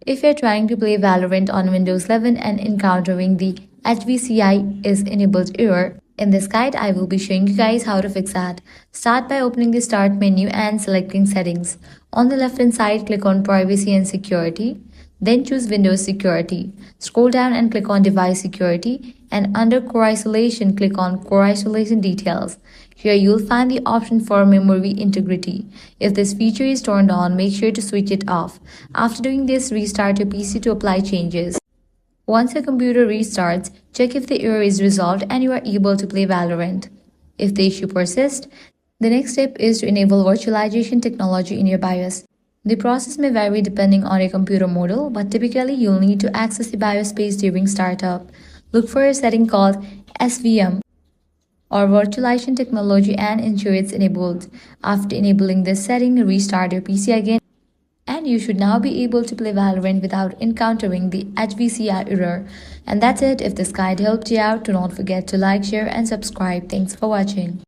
If you're trying to play Valorant on Windows 11 and encountering the HVCI is enabled error, in this guide I will be showing you guys how to fix that. Start by opening the Start menu and selecting Settings. On the left hand side, click on Privacy and Security. Then choose Windows Security. Scroll down and click on Device Security, and under Core Isolation, click on Core Isolation Details. Here you'll find the option for Memory Integrity. If this feature is turned on, make sure to switch it off. After doing this, restart your PC to apply changes. Once your computer restarts, check if the error is resolved and you are able to play Valorant. If the issue persists, the next step is to enable virtualization technology in your BIOS. The process may vary depending on your computer model, but typically you'll need to access the BIOS space during startup. Look for a setting called SVM or virtualization technology and ensure it's enabled. After enabling this setting, restart your PC again and you should now be able to play Valorant without encountering the HVCI error. And that's it. If this guide helped you out, do not forget to like, share and subscribe. Thanks for watching.